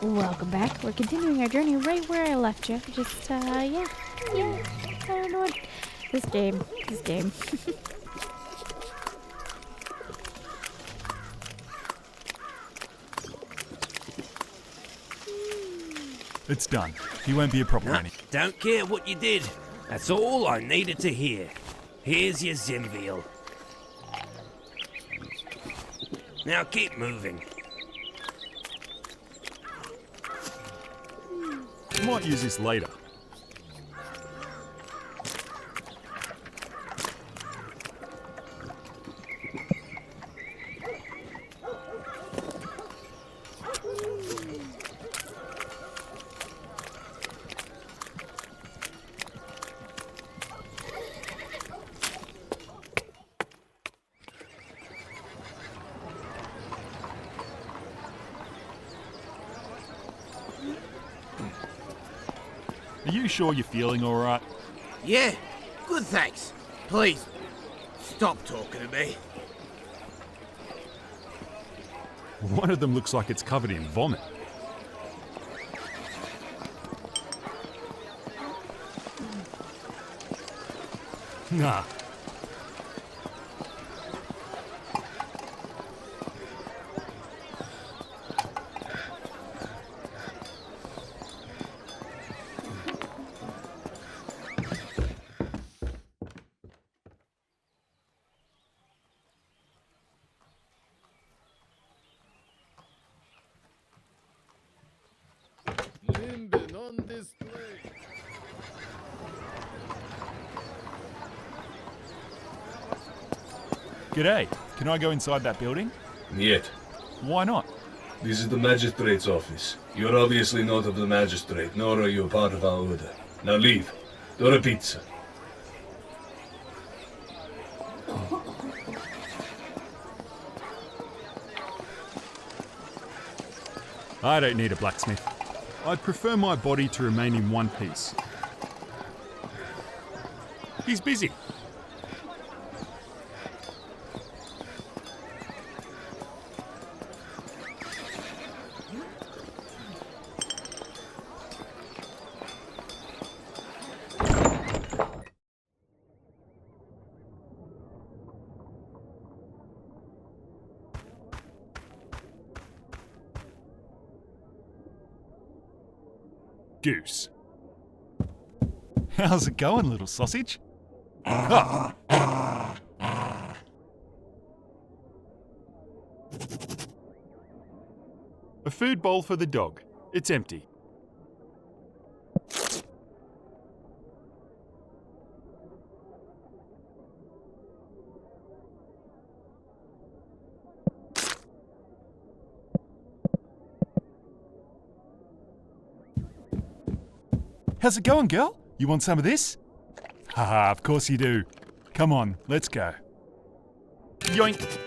Welcome back. We're continuing our journey right where I left you. Just, yeah. I don't know what... This game. It's done. He won't be a problem Nah, any. don't care what you did. That's all I needed to hear. Here's your Zimviel. Now keep moving. Might use this later. Are you sure you're feeling alright? Yeah, good thanks. Please, stop talking to me. One of them looks like it's covered in vomit. Nah. Limbin on display. G'day. Can I go inside that building? Yet. Why not? This is the magistrate's office. You're obviously not of the magistrate, nor are you a part of our order. Now leave. Do a pizza. I don't need a blacksmith. I'd prefer my body to remain in one piece. He's busy. Goose. How's it going, little sausage? Ah. A food bowl for the dog. It's empty. How's it going, girl? You want some of this? Haha, of course you do. Come on, let's go. Yoink!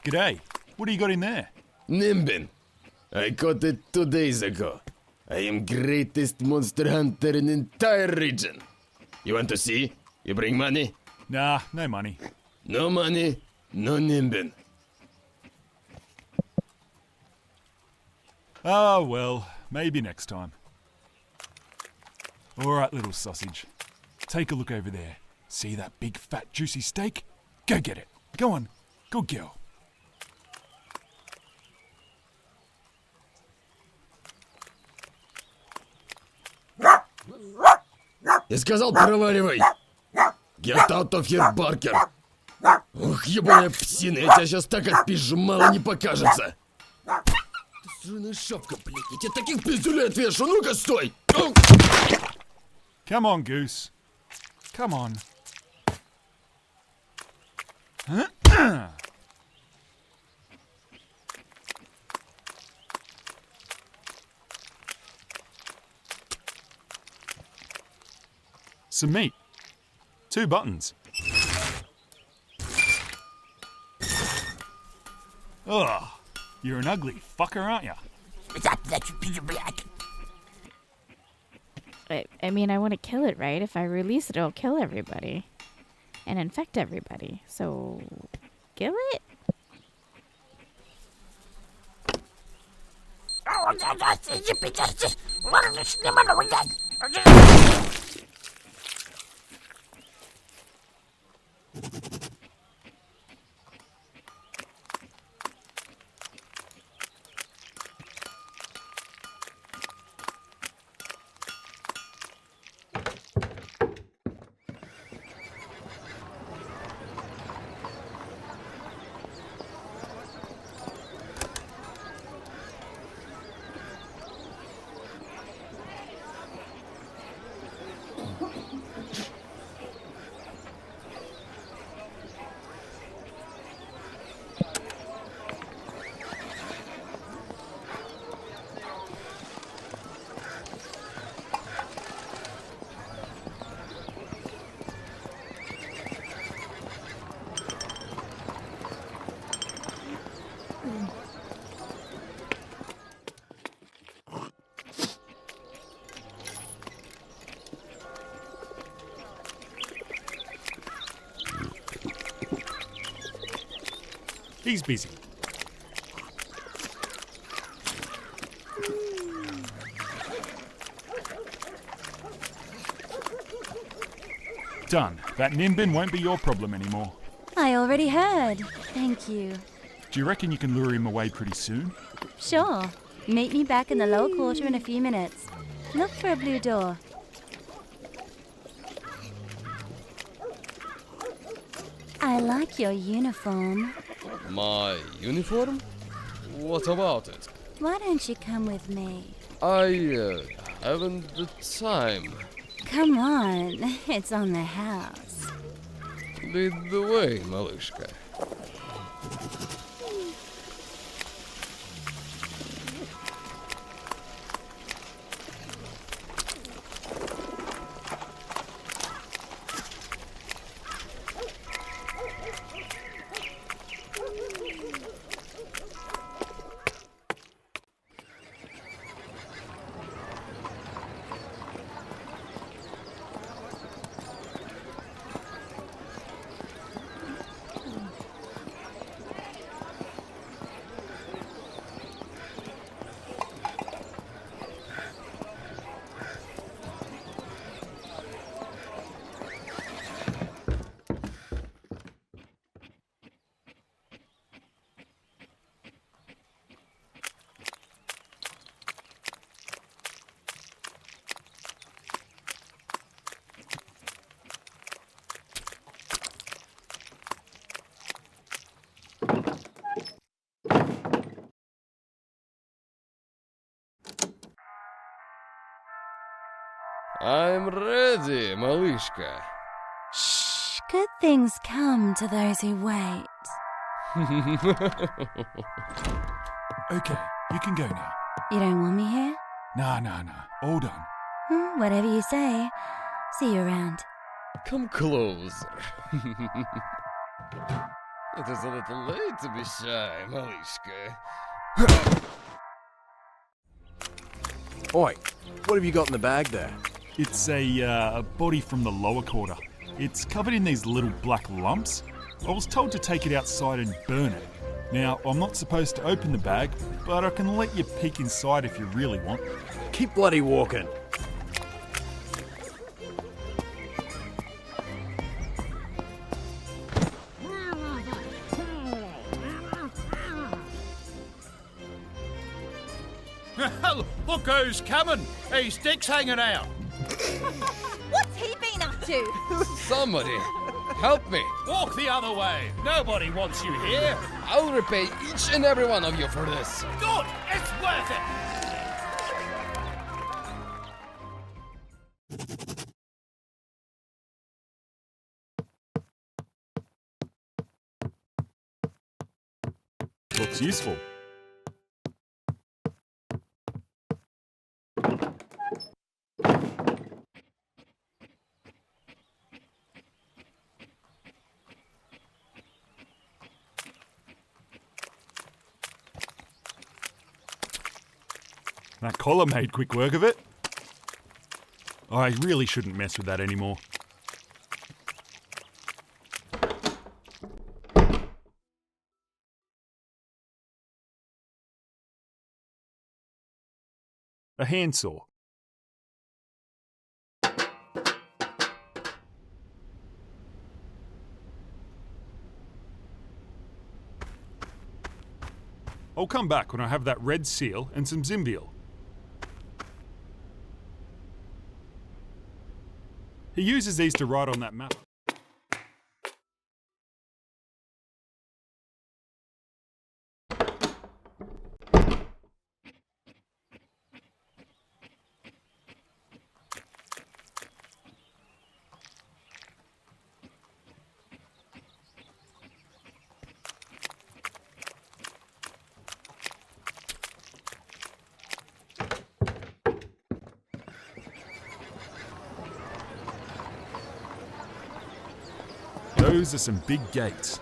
G'day. What do you got in there? Nimbin. I caught it 2 days ago. I am greatest monster hunter in entire region. You want to see? You bring money? Nah, no money. No money, no Nimbin. Oh, well, maybe next time. Alright, little sausage. Take a look over there. See that big, fat, juicy steak? Go get it. Go on. Good girl. Я сказал, проваливай! Get out of here, Баркер! Ох, ебаная псина, я тебя сейчас так отпизжу, мало не покажется! Сраная шапка, блядь, я тебе таких пиздюлей отвешу, ну-ка стой! Come on, Goose. Come on. Some meat. 2 buttons. Ugh. You're an ugly fucker, aren't you? I mean, I want to kill it, right? If I release it, it'll kill everybody. And infect everybody. So, kill it? He's busy. Done. That Nimbin won't be your problem anymore. I already heard. Thank you. Do you reckon you can lure him away pretty soon? Sure. Meet me back in the lower quarter in a few minutes. Look for a blue door. I like your uniform. My uniform? What about it? Why don't you come with me? I haven't the time. Come on, it's on the house. Lead the way, малышка. I'm ready, малышка. Shh, good things come to those who wait. Okay, you can go now. You don't want me here? Nah. All done. Whatever you say. See you around. Come closer. It is a little late to be shy, малышка. Oi, what have you got in the bag there? It's a body from the lower quarter. It's covered in these little black lumps. I was told to take it outside and burn it. Now, I'm not supposed to open the bag, but I can let you peek inside if you really want. Keep bloody walking. Look who's coming! His dick's hanging out! What's he been up to? Somebody, help me. Walk the other way! Nobody wants you here! I'll repay each and every one of you for this. Good! It's worth it! Looks useful. That collar made quick work of it. I really shouldn't mess with that anymore. A handsaw. I'll come back when I have that red seal and some Zimbiel. He uses these to write on that map. Those are some big gates.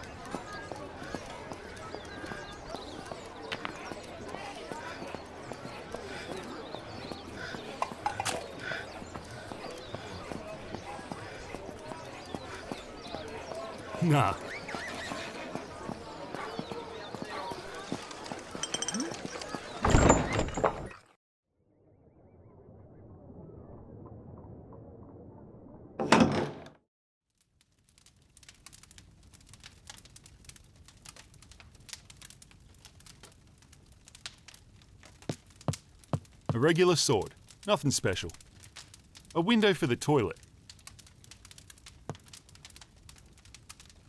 Nah. A regular sword, nothing special. A window for the toilet.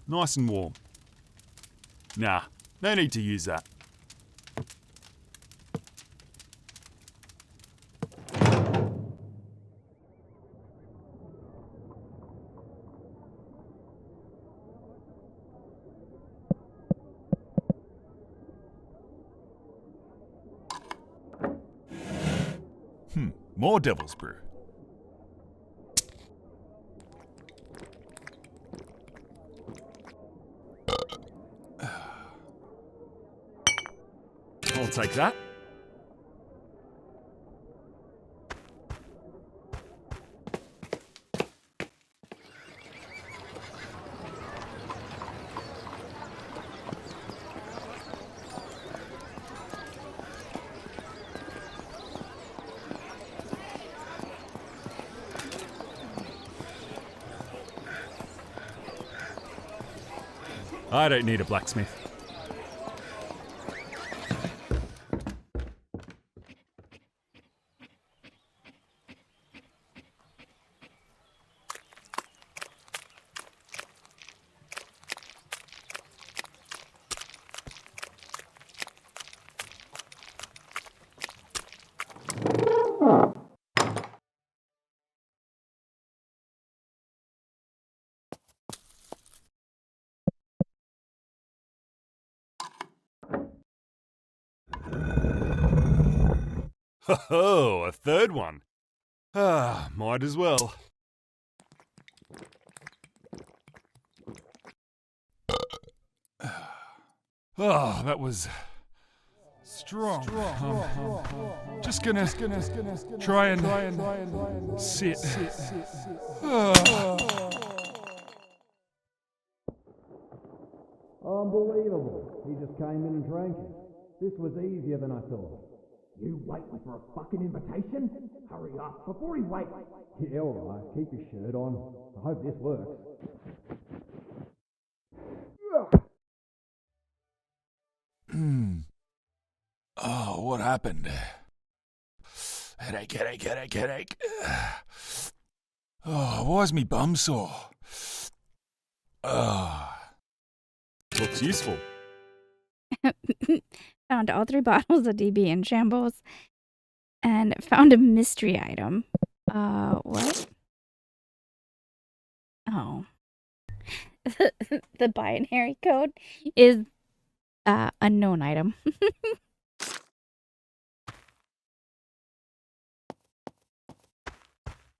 Nice and warm. Nah, no need to use that. More Devil's Brew. I'll take that. I don't need a blacksmith. Oh, a third one. Ah, might as well. Oh, that was strong. Just gonna try and sit. Unbelievable. He just came in and drank it. This was easier than I thought. You waiting for a fucking invitation? Hurry up, before he wakes. Yeah, alright. Keep your shirt on. I hope this works. Oh, what happened? Headache. Oh, why's me bum sore? Oh. Looks useful. Found all 3 bottles of DB in shambles. And found a mystery item. What? Oh. The binary code is unknown item.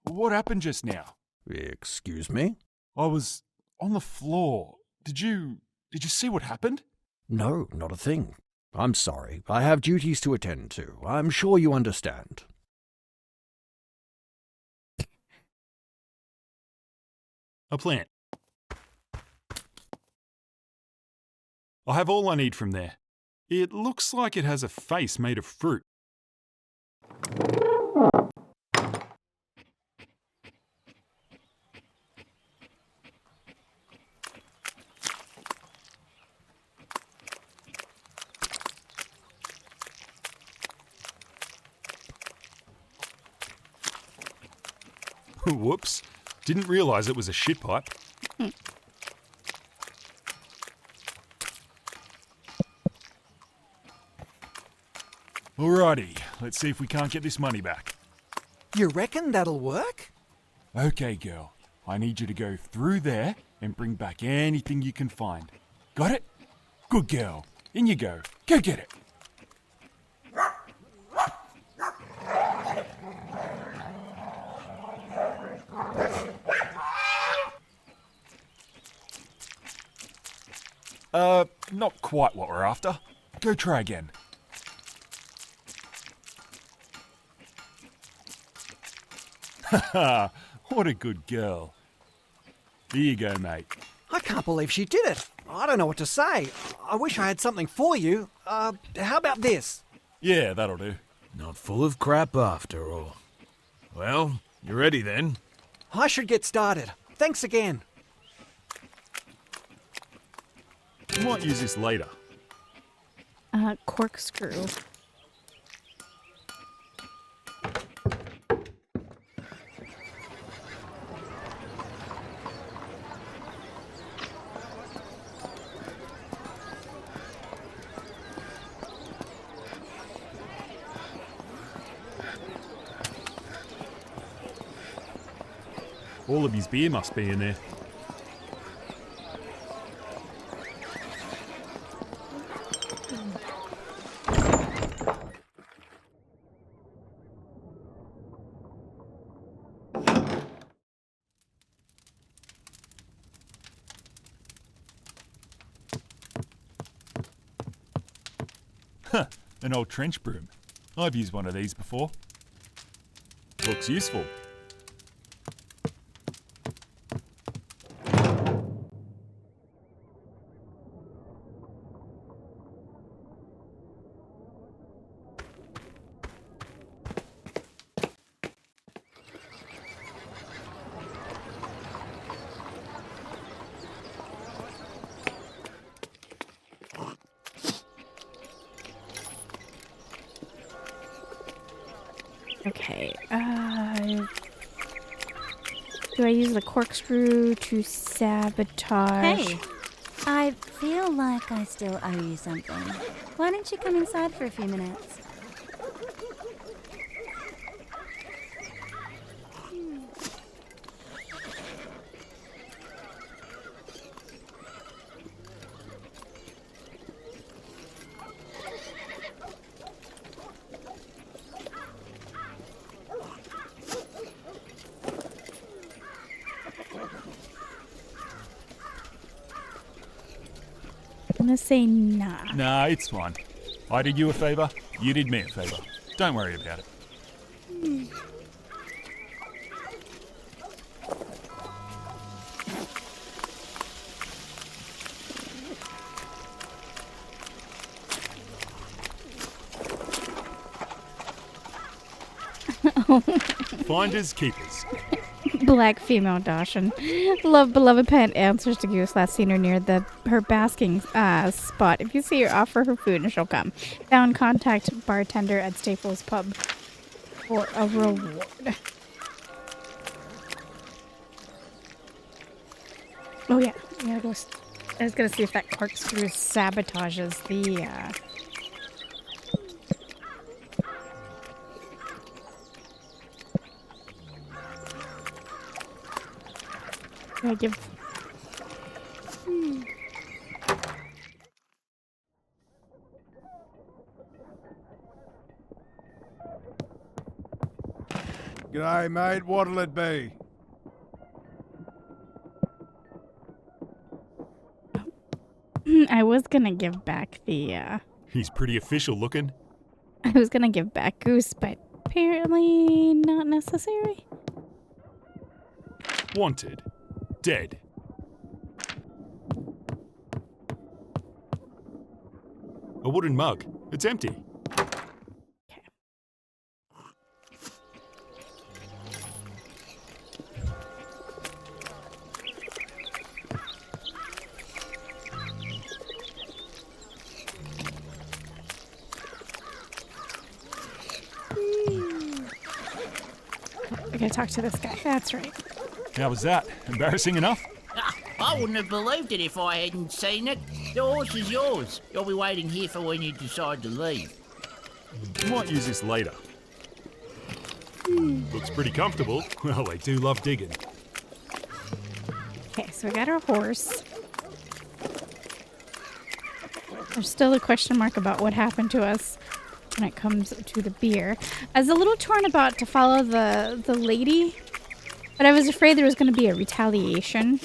What happened just now? Excuse me? I was on the floor. Did you see what happened? No, not a thing. I'm sorry. I have duties to attend to. I'm sure you understand. A plant. I have all I need from there. It looks like it has a face made of fruit. Whoops. Didn't realise it was a shit pipe. Alrighty, let's see if we can't get this money back. You reckon that'll work? Okay, girl. I need you to go through there and bring back anything you can find. Got it? Good girl. In you go. Go get it. Not quite what we're after. Go try again. Haha, what a good girl. Here you go, mate. I can't believe she did it. I don't know what to say. I wish I had something for you. How about this? Yeah, that'll do. Not full of crap after all. Well, you ready then? I should get started. Thanks again. We might use this later. Corkscrew. All of his beer must be in there. Huh, an old trench broom. I've used one of these before. Looks useful. Okay, do I use the corkscrew to sabotage? Hey, I feel like I still owe you something. Why don't you come inside for a few minutes? I'm gonna say nah. Nah, it's fine. I did you a favour, you did me a favour. Don't worry about it. Finders keepers. Black female Dachshund. Love beloved pet answers to Goose. Last seen her near her basking spot. If you see her, offer her food and she'll come. Found contact bartender at Staples Pub for a reward. Oh yeah, I was gonna see if that corkscrew sabotages the I give. G'day, mate. What'll it be? I was gonna give back the. He's pretty official looking. I was gonna give back Goose, but apparently not necessary. Wanted. Dead. A wooden mug. It's empty. I gotta talk to this guy. That's right. How was that? Embarrassing enough? I wouldn't have believed it if I hadn't seen it. The horse is yours. You'll be waiting here for when you decide to leave. Might use this later. Looks pretty comfortable. Well, they do love digging. Okay, so we got our horse. There's still a question mark about what happened to us when it comes to the beer. I was a little torn about to follow the lady, but I was afraid there was going to be a retaliation.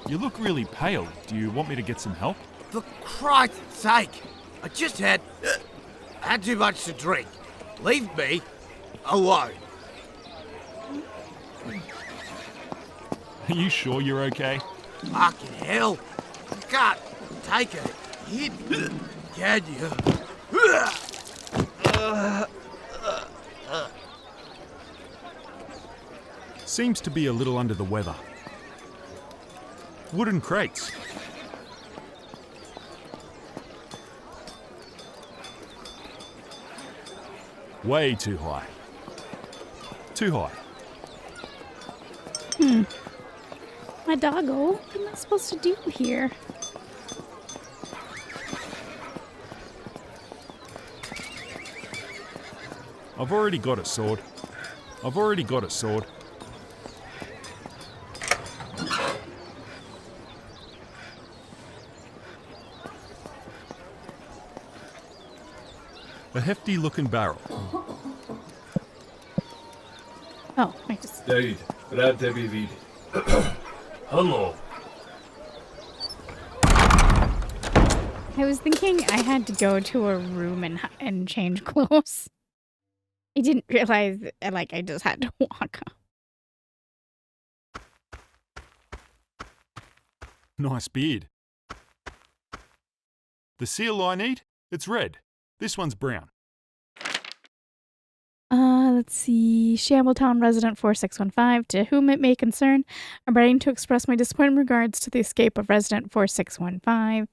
You look really pale. Do you want me to get some help? For Christ's sake, I just had too much to drink. Leave me alone. Are you sure you're okay? Fucking hell. I can't take a hit, can you? Seems to be a little under the weather. Wooden crates. Way too high. Too high. My doggo, what am I supposed to do here? I've already got a sword. I've already got a sword. A hefty looking barrel. Oh, I just... David, rad tebi vidi. Hello. I was thinking I had to go to a room and change clothes. I didn't realize that, like, I just had to walk. Nice beard. The seal I need? It's red. This one's brown. Let's see. Shambletown resident 4615, to whom it may concern, I'm writing to express my disappointment in regards to the escape of resident 4615.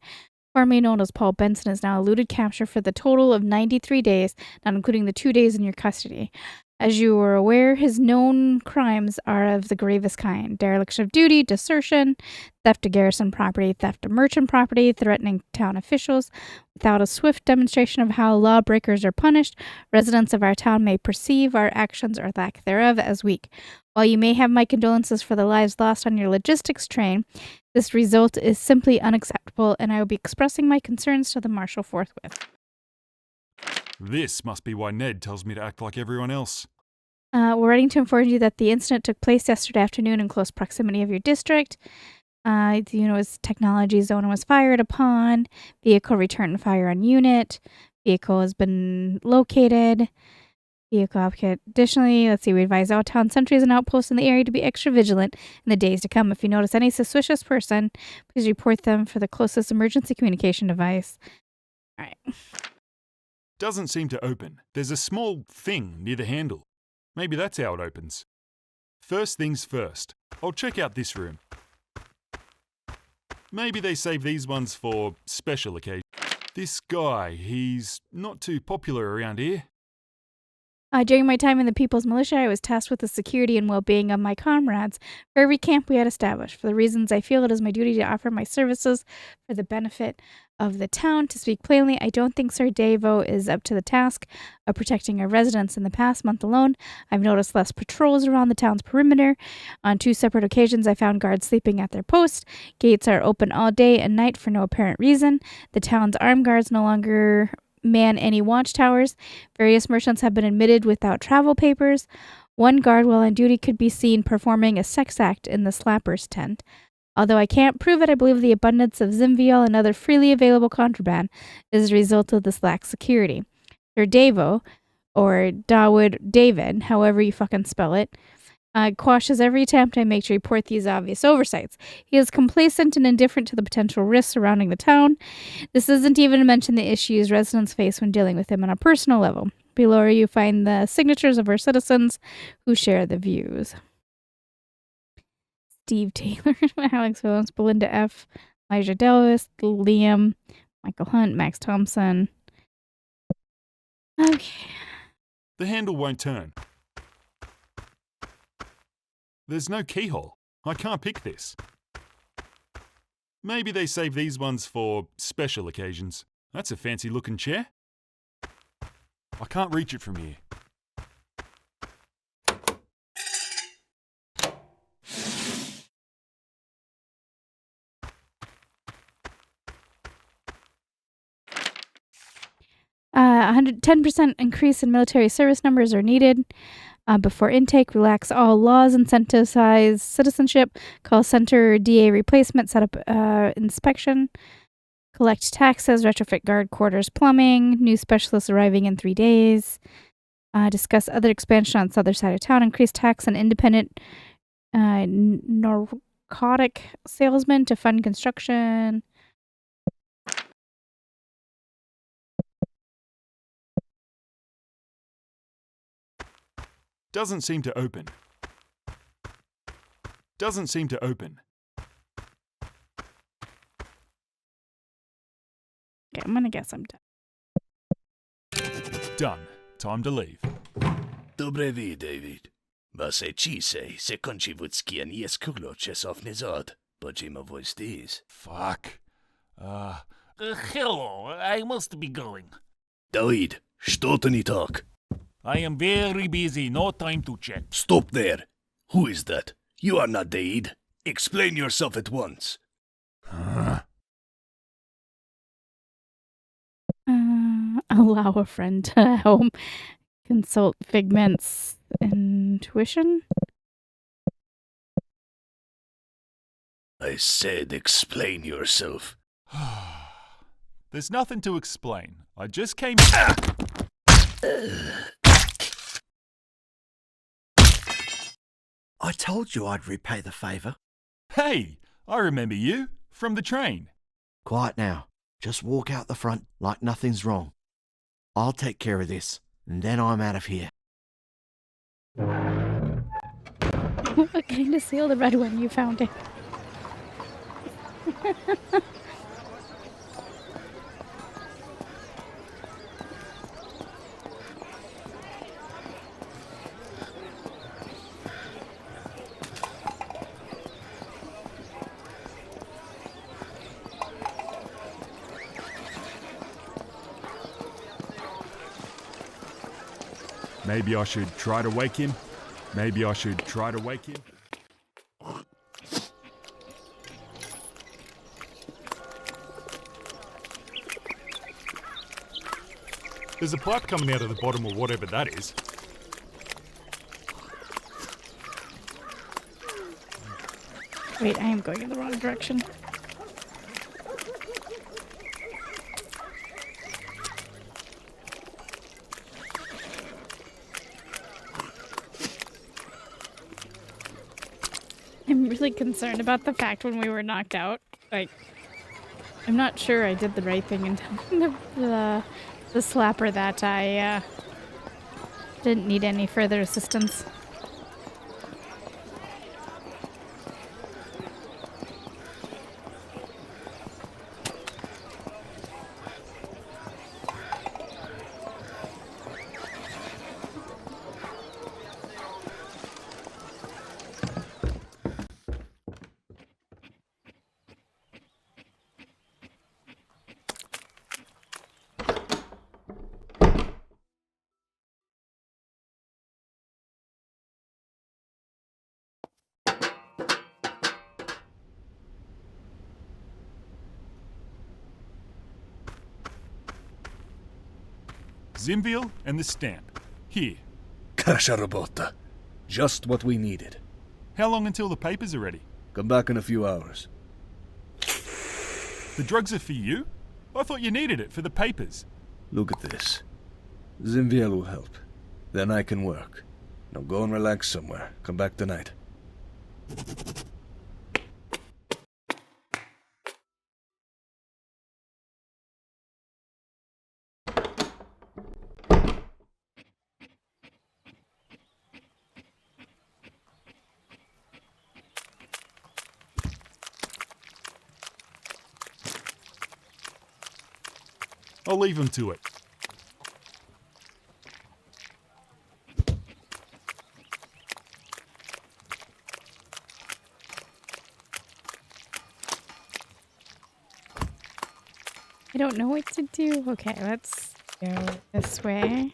Formerly known as Paul Benson is now eluded capture for the total of 93 days, not including the 2 days in your custody. As you are aware, his known crimes are of the gravest kind: dereliction of duty, desertion, theft of garrison property, theft of merchant property, threatening town officials. Without a swift demonstration of how lawbreakers are punished, residents of our town may perceive our actions or lack thereof as weak. While you may have my condolences for the lives lost on your logistics train, this result is simply unacceptable, and I will be expressing my concerns to the Marshal forthwith. This must be why Ned tells me to act like everyone else. We're writing to inform you that the incident took place yesterday afternoon in close proximity of your district. His technology zone was fired upon. Vehicle returned fire on unit. Vehicle has been located. Vehicle outfit. Additionally, we advise all town sentries and outposts in the area to be extra vigilant in the days to come. If you notice any suspicious person, please report them for the closest emergency communication device. All right. Doesn't seem to open. There's a small thing near the handle. Maybe that's how it opens. First things first. I'll check out this room. Maybe they save these ones for special occasions. This guy, he's not too popular around here. During my time in the People's Militia, I was tasked with the security and well-being of my comrades for every camp we had established. For the reasons I feel it is my duty to offer my services for the benefit of the town. To speak plainly, I don't think Sir Davo is up to the task of protecting our residents. In the past month alone, I've noticed less patrols around the town's perimeter. On 2 separate occasions, I found guards sleeping at their post. Gates are open all day and night for no apparent reason. The town's armed guards no longer man any watchtowers. Various merchants have been admitted without travel papers. One guard while on duty could be seen performing a sex act in the slapper's tent. Although I can't prove it, I believe the abundance of Zimviol and other freely available contraband is a result of this lax security. Sir Davo, or Dawood David, however you fucking spell it, quashes every attempt I make to report these obvious oversights. He is complacent and indifferent to the potential risks surrounding the town. This isn't even to mention the issues residents face when dealing with him on a personal level. Below you find the signatures of our citizens who share the views. Steve Taylor, Alex Williams, Belinda F., Elijah Delvis, Liam, Michael Hunt, Max Thompson. Okay. The handle won't turn. There's no keyhole. I can't pick this. Maybe they save these ones for special occasions. That's a fancy looking chair. I can't reach it from here. Uh, 110% increase in military service numbers are needed. Before intake, relax all laws, incentivize citizenship, call center DA replacement, set up inspection, collect taxes, retrofit guard quarters plumbing, new specialists arriving in 3 days, discuss other expansion on the other side of town, increase tax on independent narcotic salesmen to fund construction. Doesn't seem to open. Doesn't seem to open. Okay, I'm gonna guess I'm done. Done. Time to leave. Dobre vi, David. Vase cise, se končivutski an jes kuglo česov nezod. Bojima voice these. Fuck. Hello, I must be going. David, что ты не так? I am very busy, no time to chat. Stop there. Who is that? You are not David. Explain yourself at once. Allow a friend to help. Consult Figment's intuition. I said explain yourself. There's nothing to explain. I just came... I told you I'd repay the favour. Hey, I remember you. From the train. Quiet now. Just walk out the front like nothing's wrong. I'll take care of this, and then I'm out of here. What kind of seal the red one you found it? Maybe I should try to wake him. Maybe I should try to wake him. There's a pipe coming out of the bottom of whatever that is. Wait, I am going in the wrong direction. I'm really concerned about the fact when we were knocked out. Like, I'm not sure I did the right thing in telling the slapper that I didn't need any further assistance. Zimviel and the stamp. Here. Kasharabota. Just what we needed. How long until the papers are ready? Come back in a few hours. The drugs are for you? I thought you needed it for the papers. Look at this. Zimviel will help. Then I can work. Now go and relax somewhere. Come back tonight. I'll leave him to it. I don't know what to do. Okay, let's go this way.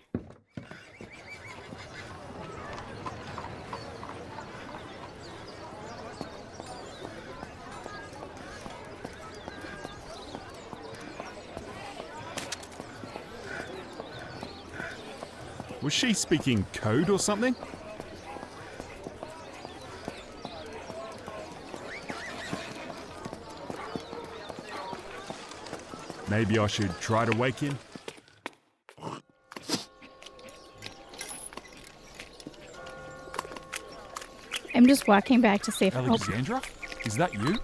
Was she speaking code or something? Maybe I should try to wake him. I'm just walking back to see if Alexandra? Is that you?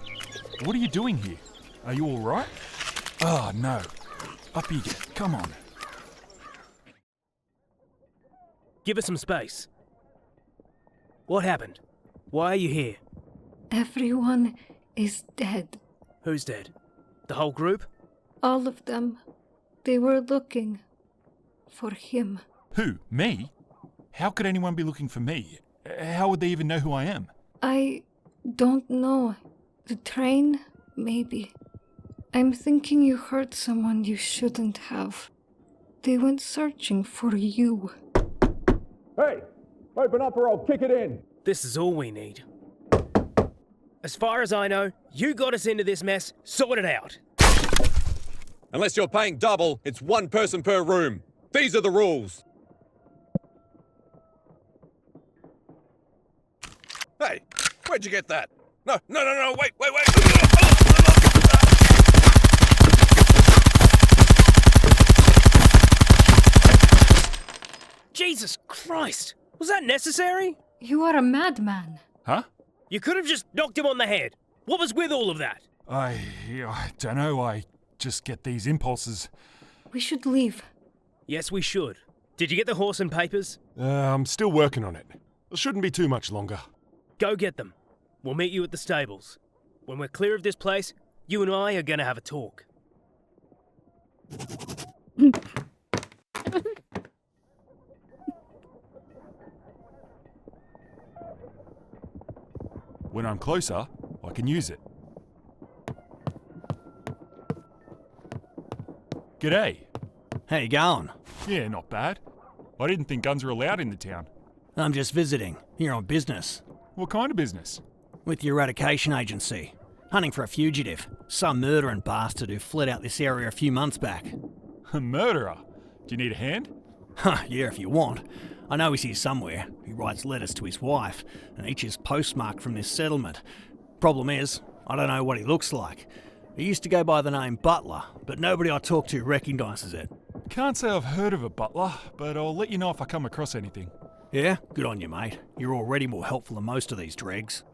What are you doing here? Are you alright? Oh, no. Up you get. Come on. Give us some space. What happened? Why are you here? Everyone is dead. Who's dead? The whole group? All of them. They were looking for him. Who? Me? How could anyone be looking for me? How would they even know who I am? I don't know. The train, maybe. I'm thinking you hurt someone you shouldn't have. They went searching for you. Hey! Open up or I'll kick it in! This is all we need. As far as I know, you got us into this mess. Sort it out. Unless you're paying double, it's one person per room. These are the rules. Hey, where'd you get that? No, wait. Jesus Christ! Was that necessary? You are a madman. Huh? You could have just knocked him on the head. What was with all of that? I don't know. I just get these impulses. We should leave. Yes, we should. Did you get the horse and papers? I'm still working on it. It shouldn't be too much longer. Go get them. We'll meet you at the stables. When we're clear of this place, you and I are gonna have a talk. When I'm closer, I can use it. G'day. How you going? Yeah, not bad. I didn't think guns were allowed in the town. I'm just visiting, here on business. What kind of business? With the eradication agency. Hunting for a fugitive. Some murdering bastard who fled out this area a few months back. A murderer? Do you need a hand? Huh, yeah, if you want. I know he's here somewhere. He writes letters to his wife, and each is postmarked from this settlement. Problem is, I don't know what he looks like. He used to go by the name Butler, but nobody I talk to recognises it. Can't say I've heard of a butler, but I'll let you know if I come across anything. Yeah? Good on you, mate. You're already more helpful than most of these dregs.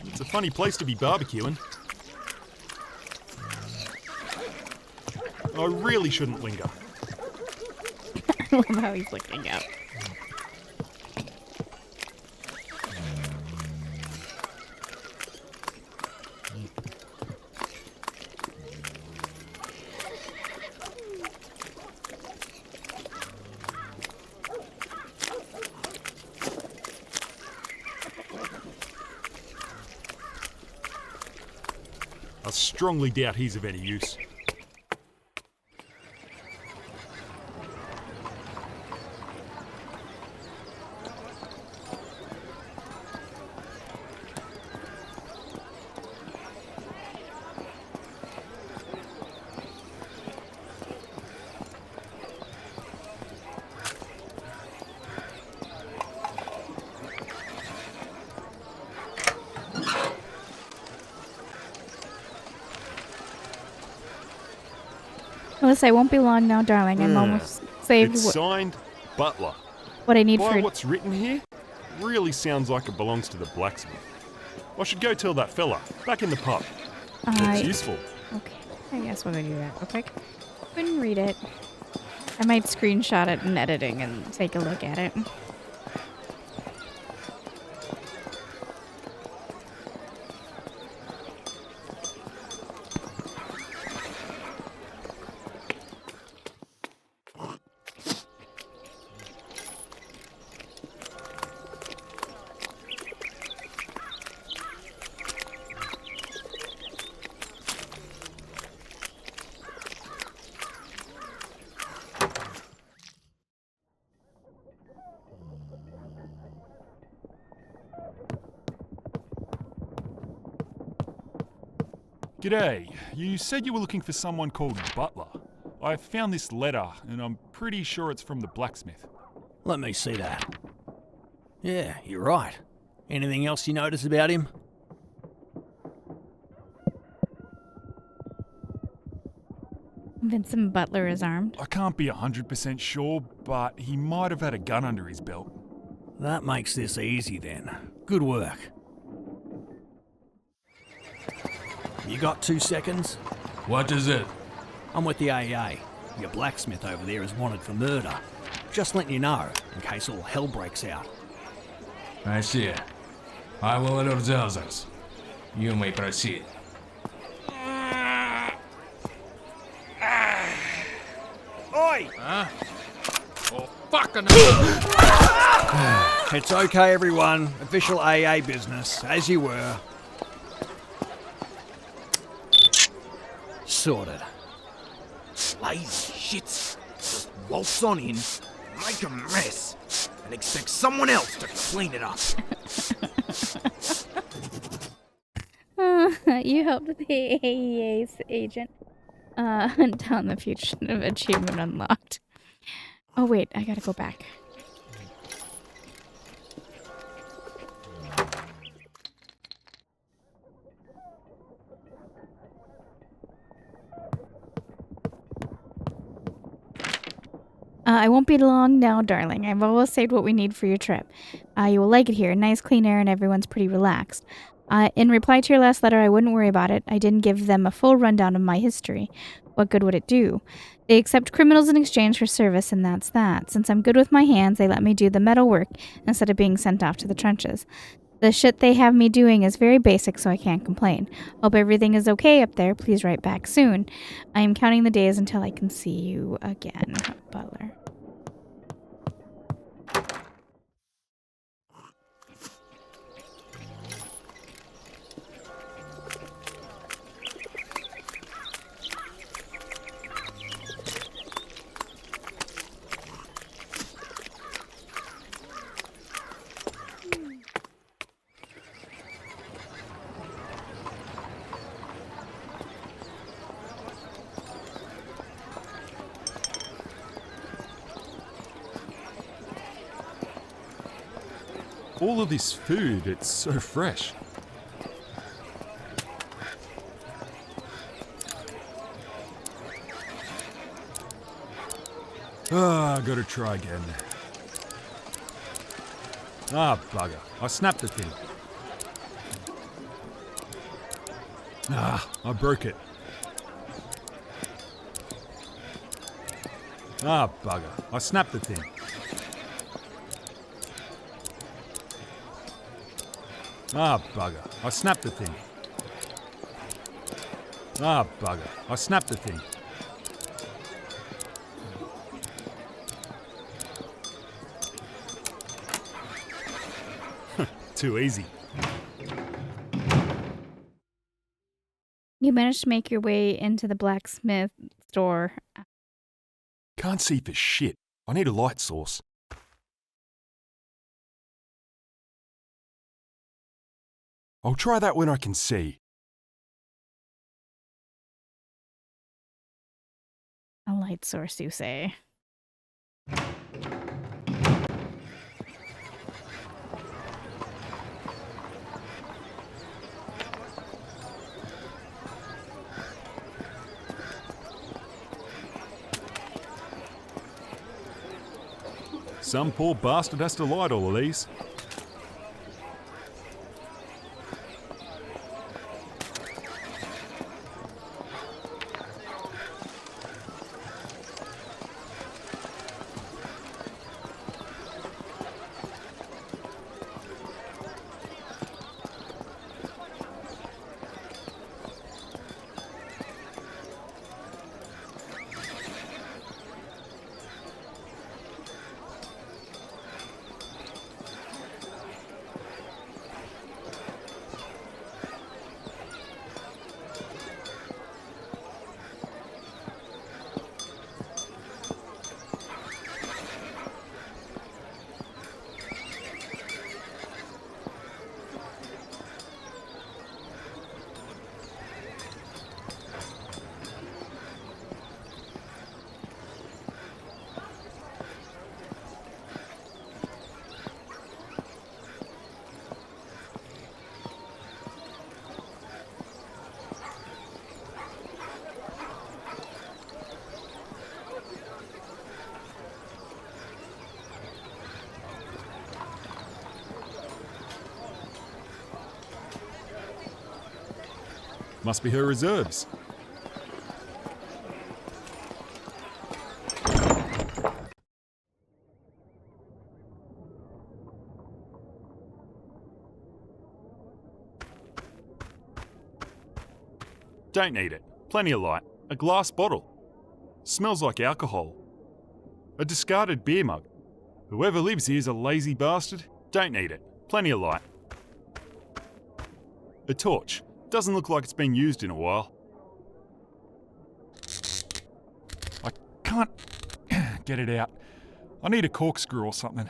It's a funny place to be barbecuing. I really shouldn't linger. I love how he's looking up. I strongly doubt he's of any use. Melissa, I won't be long now, darling. I'm almost saved. It's signed Butler. What I need By for what's written here, really sounds like it belongs to the blacksmith. I should go tell that fella back in the pub. It's useful. Okay, I guess we'll go do that real quick. Couldn't read it. I might screenshot it in editing and take a look at it. G'day. You said you were looking for someone called Butler. I found this letter, and I'm pretty sure it's from the blacksmith. Let me see that. Yeah, you're right. Anything else you notice about him? Vincent Butler is armed. I can't be 100% sure, but he might have had a gun under his belt. That makes this easy then. Good work. You got 2 seconds? What is it? I'm with the AA. Your blacksmith over there is wanted for murder. Just letting you know, in case all hell breaks out. I see. I will alert the others. You may proceed. Oi! Huh? Oh, fucking It's okay, everyone. Official AA business, as you were. Sorted. lazy shits. Just waltz on in, make a mess, and expect someone else to clean it up. You helped the AEA's agent hunt down the fugitive achievement unlocked. Oh wait, I gotta go back. I won't be long now, darling. I've always saved what we need for your trip. You will like it here. Nice, clean air, and everyone's pretty relaxed. In reply to your last letter, I wouldn't worry about it. I didn't give them a full rundown of my history. What good would it do? They accept criminals in exchange for service, and that's that. Since I'm good with my hands, they let me do the metal work instead of being sent off to the trenches. The shit they have me doing is very basic, so I can't complain. Hope everything is okay up there. Please write back soon. I am counting the days until I can see you again, Butler. All of this food, it's so fresh. Gotta try again. Bugger. I snapped the thing. I broke it. Bugger. I snapped the thing. Bugger. I snapped the thing. Bugger. I snapped the thing. Too easy. You managed to make your way into the blacksmith store. Can't see for shit. I need a light source. I'll try that when I can see. A light source, you say? Some poor bastard has to light all of these. Must be her reserves. Don't need it. Plenty of light. A glass bottle. Smells like alcohol. A discarded beer mug. Whoever lives here's a lazy bastard. Don't need it. Plenty of light. A torch. Doesn't look like it's been used in a while. I can't get it out. I need a corkscrew or something.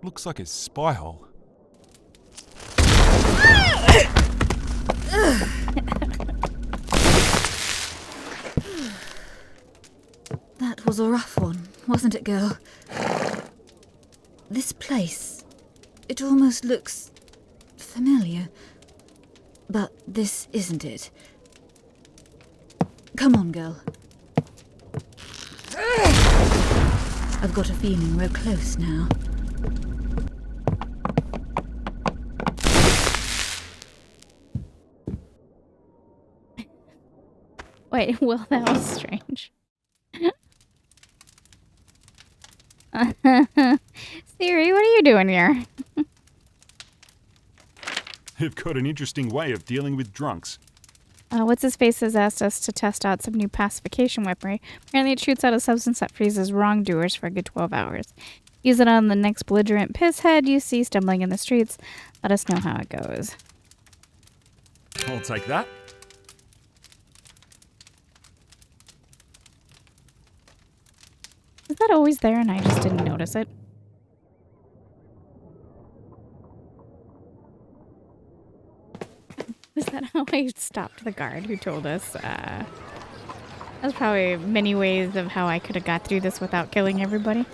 Looks like a spy hole. That was a rough one, wasn't it, girl? This place, it almost looks familiar. But this isn't it. Come on, girl. I've got a feeling we're close now. Wait, well, that was strange. Siri, what are you doing here? They've got an interesting way of dealing with drunks. What's-his-face has asked us to test out some new pacification weaponry. Apparently it shoots out a substance that freezes wrongdoers for a good 12 hours. Use it on the next belligerent pisshead you see stumbling in the streets. Let us know how it goes. I'll take that. Is that always there and I just didn't notice it? Was that how I stopped the guard who told us? That's probably many ways of how I could have got through this without killing everybody.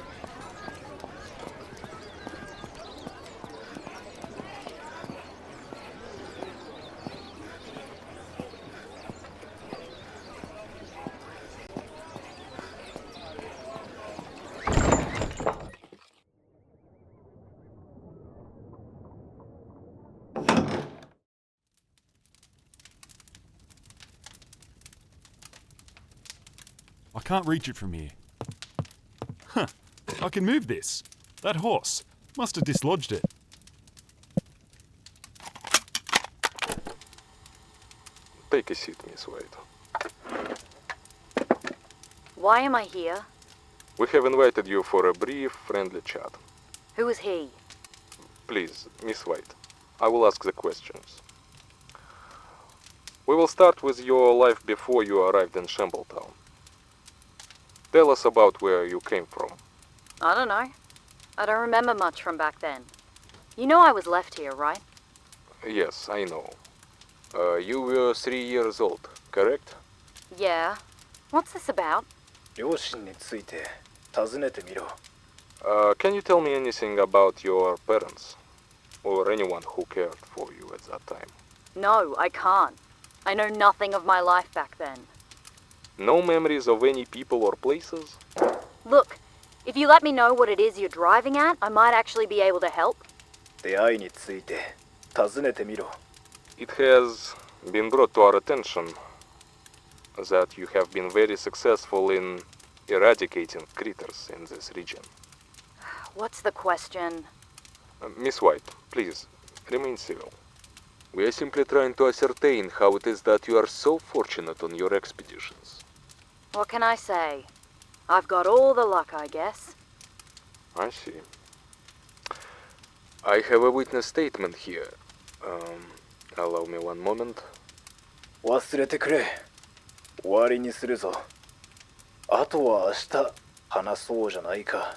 I can't reach it from here. Huh. I can move this. That horse must have dislodged it. Take a seat, Miss White. Why am I here? We have invited you for a brief, friendly chat. Who is he? Please, Miss White, I will ask the questions. We will start with your life before you arrived in Shambletown. Tell us about where you came from. I don't know. I don't remember much from back then. You know I was left here, right? Yes, I know. You were 3 years old, correct? Yeah. What's this about? Can you tell me anything about your parents? or anyone who cared for you at that time? No, I can't. I know nothing of my life back then. No memories of any people or places? Look, if you let me know what it is you're driving at, I might actually be able to help. 出会いについて尋ねてみろ。It has been brought to our attention that you have been very successful in eradicating critters in this region. What's the question? Miss White, please, remain civil. We are simply trying to ascertain how it is that you are so fortunate on your expeditions. What can I say? I've got all the luck, I guess. I see. I have a witness statement here. Allow me one moment. 忘れてくれ。終わりにするぞ。あとは明日話そうじゃないか。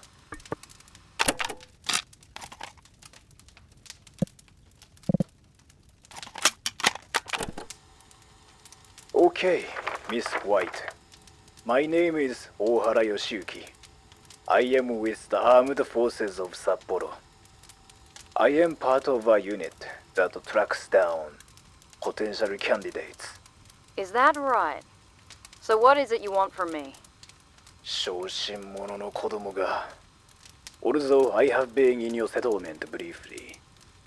Okay, Miss White. My name is Ohara Yoshiyuki. I am with the Armed Forces of Sapporo. I am part of a unit that tracks down potential candidates. Is that right? So what is it you want from me? 小心者の子供が。Although I have been in your settlement briefly,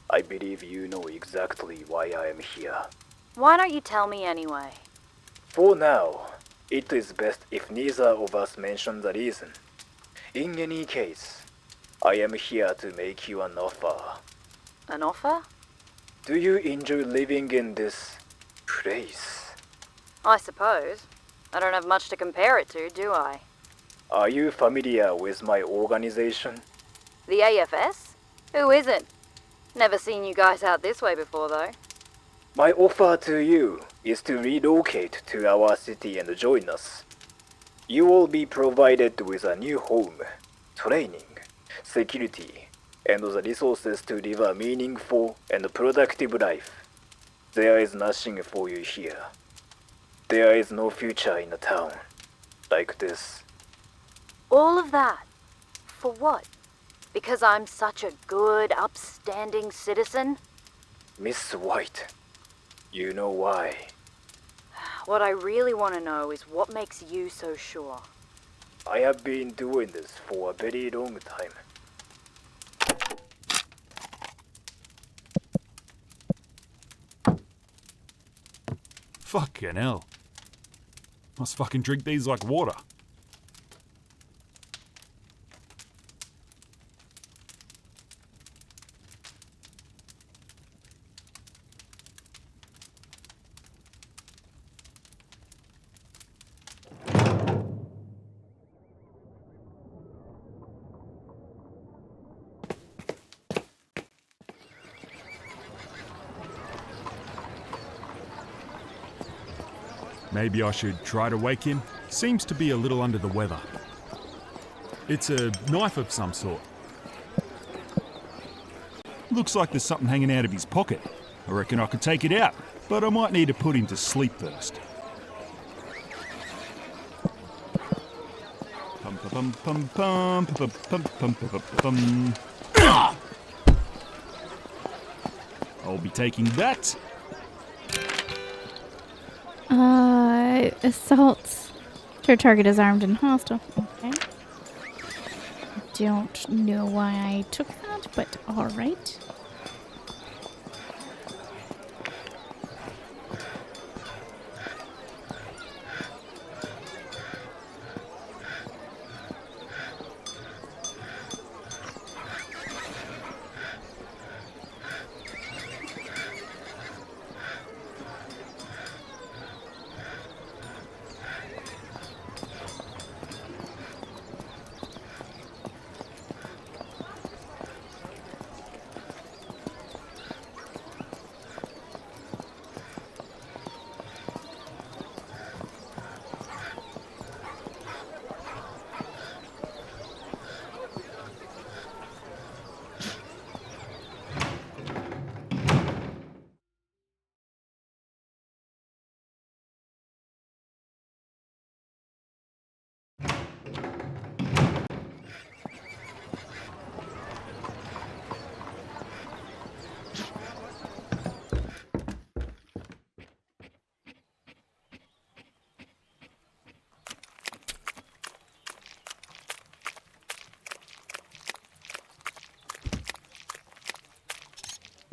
I believe you know exactly why I am here. Why don't you tell me anyway? For now, it is best if neither of us mention the reason. In any case, I am here to make you an offer. An offer? Do you enjoy living in this place? I suppose. I don't have much to compare it to, do I? Are you familiar with my organization? The AFS? Who isn't? Never seen you guys out this way before, though. My offer to you is to relocate to our city and join us. You will be provided with a new home, training, security, and the resources to live a meaningful and productive life. There is nothing for you here. There is no future in a town like this. All of that? For what? Because I'm such a good, upstanding citizen? Miss White, you know why. What I really want to know is what makes you so sure. I have been doing this for a very long time. Fucking hell. Must fucking drink these like water. Maybe I should try to wake him. Seems to be a little under the weather. It's a knife of some sort. Looks like there's something hanging out of his pocket. I reckon I could take it out, but I might need to put him to sleep first. Pum pum pum pum pum pum pum pum pum. I'll be taking that. Assaults. Your target is armed and hostile. Okay. Don't know why I took that, but alright.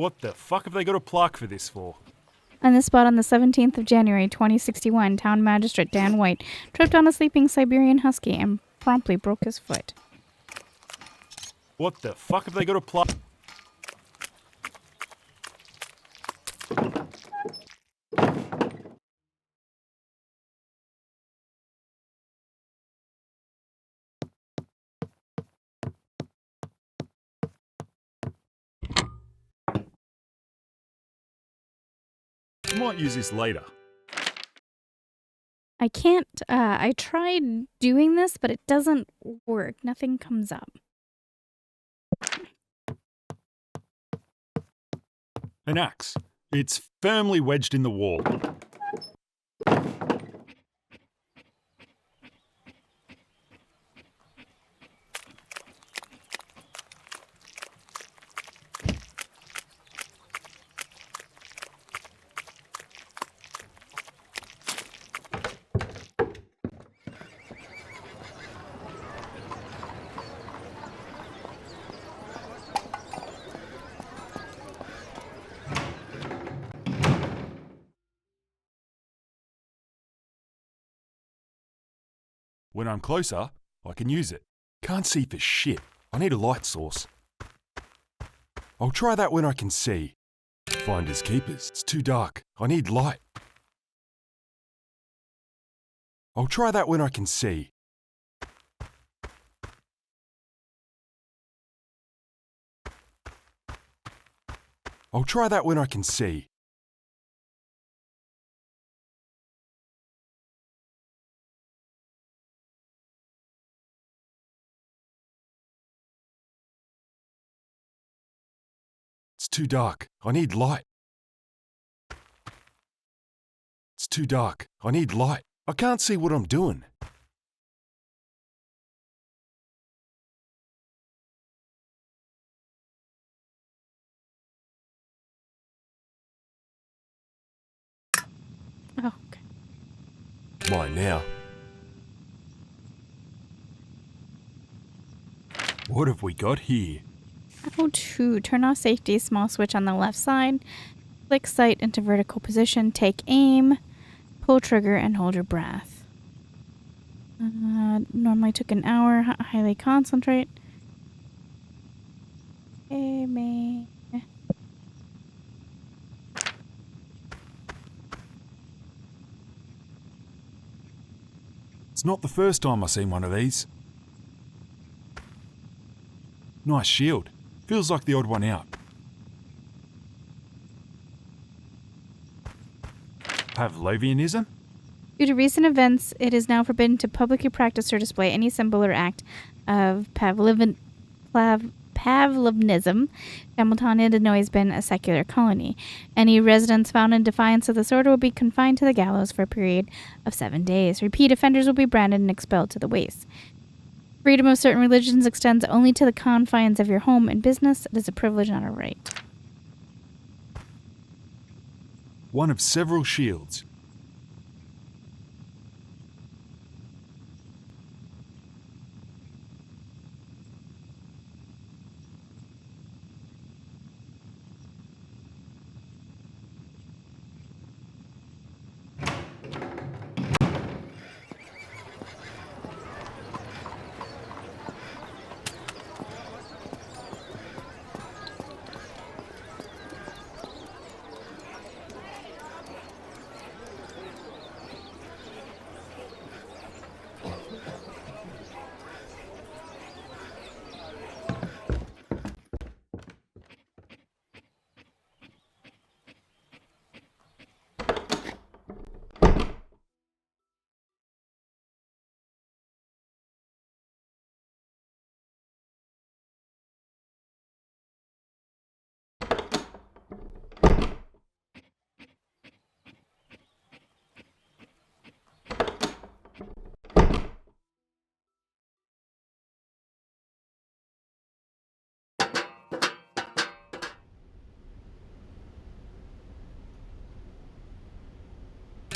What the fuck have they got a plaque for this for? On this spot on the 17th of January 2061, Town Magistrate Dan White tripped on a sleeping Siberian husky and promptly broke his foot. What the fuck have they got a plaque? Might use this later. I can't, I tried doing this, but it doesn't work. Nothing comes up. An axe. It's firmly wedged in the wall. When I'm closer, I can use it. Can't see for shit. I need a light source. I'll try that when I can see. Finders keepers. It's too dark. I need light. I'll try that when I can see. I'll try that when I can see. It's too dark. I need light. It's too dark. I need light. I can't see what I'm doing. Oh, okay. Mine now. What have we got here? How to turn off safety, small switch on the left side, flick sight into vertical position, take aim, pull trigger, and hold your breath. Normally took an hour, highly concentrate. Aiming. It's not the first time I've seen one of these. Nice shield. Feels like the odd one out. Pavlovianism? Due to recent events, it is now forbidden to publicly practice or display any symbol or act of Pavlovianism. Shambletown, Illinois has been a secular colony. Any residents found in defiance of this order will be confined to the gallows for a period of 7 days. Repeat offenders will be branded and expelled to the waste. Freedom of certain religions extends only to the confines of your home and business. It is a privilege, not a right. One of several shields.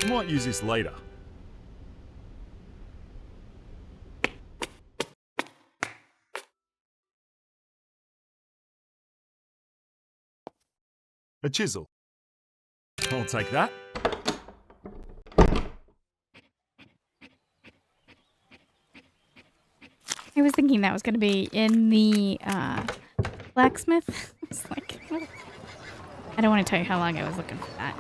Might use this later. A chisel. I'll take that. I was thinking that was going to be in the blacksmith. It's like, I don't want to tell you how long I was looking for that.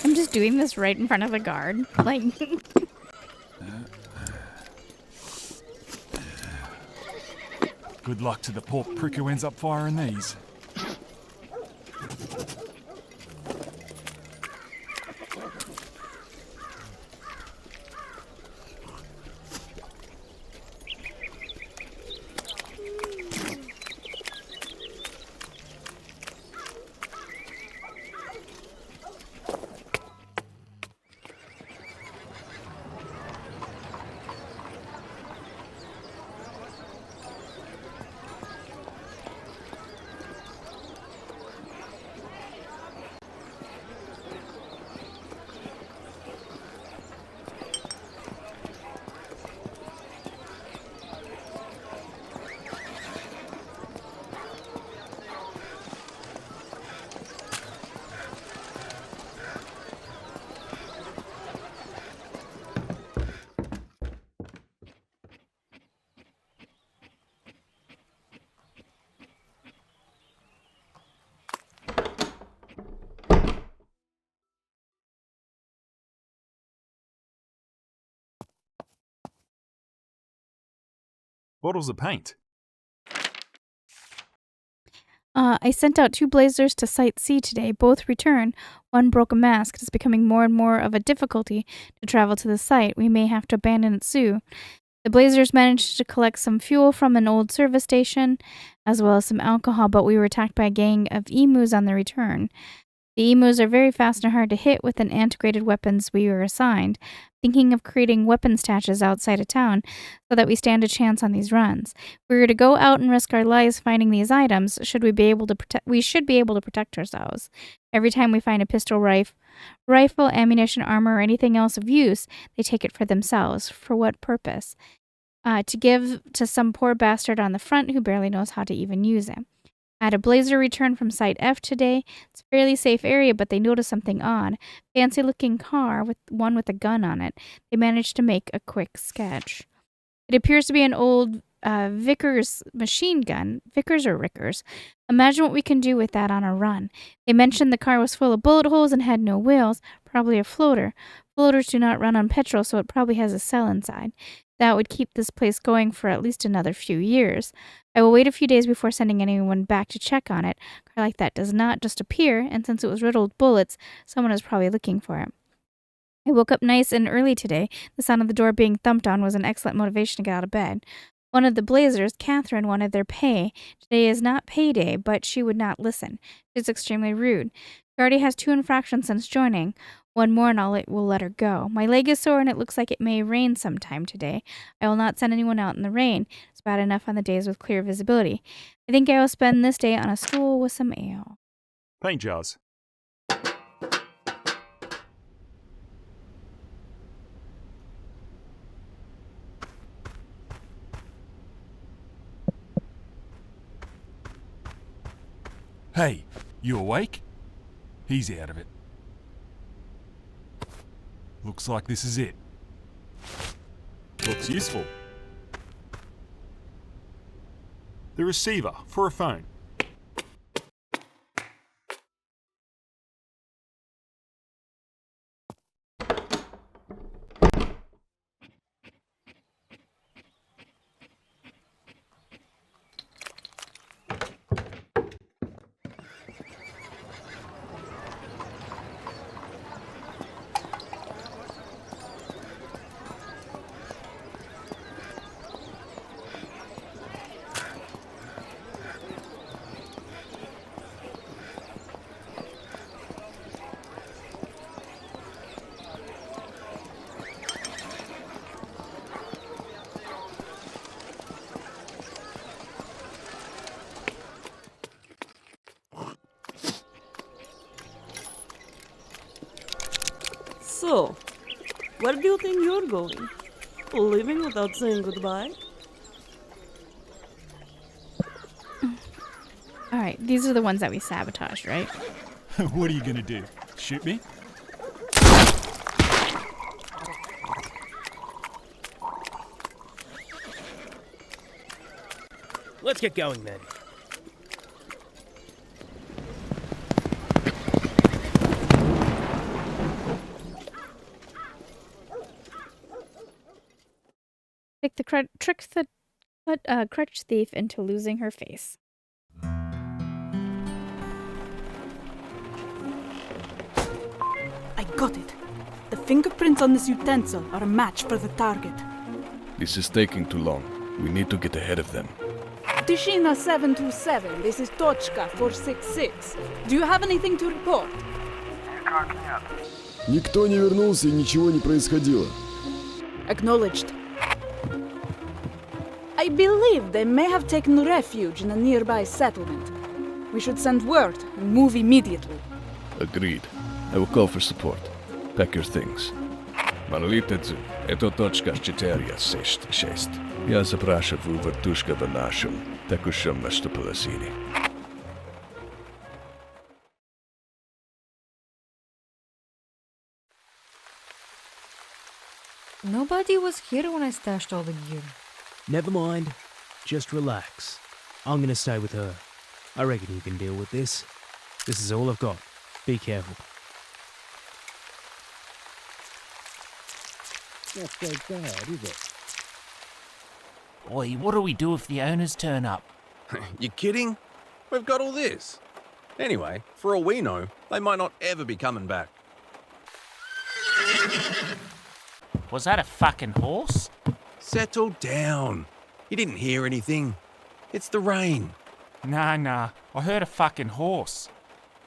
I'm just doing this right in front of the guard. Like, Good luck to the poor prick who ends up firing these. Bottles of paint. I sent out 2 blazers to Site C today. Both return. One broke a mask. It is becoming more and more of a difficulty to travel to the site. We may have to abandon it soon. The blazers managed to collect some fuel from an old service station, as well as some alcohol, but we were attacked by a gang of emus on the return. The emus are very fast and hard to hit with an antiquated weapons we were assigned. Thinking of creating weapon stashes outside of town so that we stand a chance on these runs. If we were to go out and risk our lives finding these items, we should be able to protect ourselves. Every time we find a pistol, rifle, ammunition, armor, or anything else of use, they take it for themselves. For what purpose? To give to some poor bastard on the front who barely knows how to even use it. I had a blazer return from Site F today. It's a fairly safe area, but they noticed something odd. Fancy-looking car with a gun on it. They managed to make a quick sketch. It appears to be an old Vickers machine gun. Vickers or Rickers. Imagine what we can do with that on a run. They mentioned the car was full of bullet holes and had no wheels. Probably a floater. Floaters do not run on petrol, so it probably has a cell inside. That would keep this place going for at least another few years. I will wait a few days before sending anyone back to check on it. A car like that does not just appear, and since it was riddled with bullets, someone is probably looking for it. I woke up nice and early today. The sound of the door being thumped on was an excellent motivation to get out of bed. One of the blazers, Catherine, wanted their pay. Today is not payday, but she would not listen. She's extremely rude. She already has 2 infractions since joining. One more and we'll let her go. My leg is sore and it looks like it may rain sometime today. I will not send anyone out in the rain. It's bad enough on the days with clear visibility. I think I will spend this day on a stool with some ale. Paint jars. Hey, you awake? He's out of it. Looks like this is it. Looks useful. The receiver for a phone. So, where do you think you're going? Leaving without saying goodbye? Alright, these are the ones that we sabotaged, right? What are you gonna do? Shoot me? Let's get going then. Trick the crutch thief into losing her face. I got it. The fingerprints on this utensil are a match for the target. This is taking too long. We need to get ahead of them. Tishina 727, this is Tochka 466. Do you have anything to report? Никто не вернулся и ничего не происходило. Acknowledged. I believe they may have taken refuge in a nearby settlement. We should send word and move immediately. Agreed. I will call for support. Pack your things. Monolitec, это точка 466. Я запрашиваю вертушка в нашем, такущем местоположении. Nobody was here when I stashed all the gear. Never mind. Just relax. I'm gonna stay with her. I reckon you can deal with this. This is all I've got. Be careful. Not so bad, is it? Oi, what do we do if the owners turn up? You kidding? We've got all this. Anyway, for all we know, they might not ever be coming back. Was that a fucking horse? Settle down. You didn't hear anything. It's the rain. Nah. I heard a fucking horse.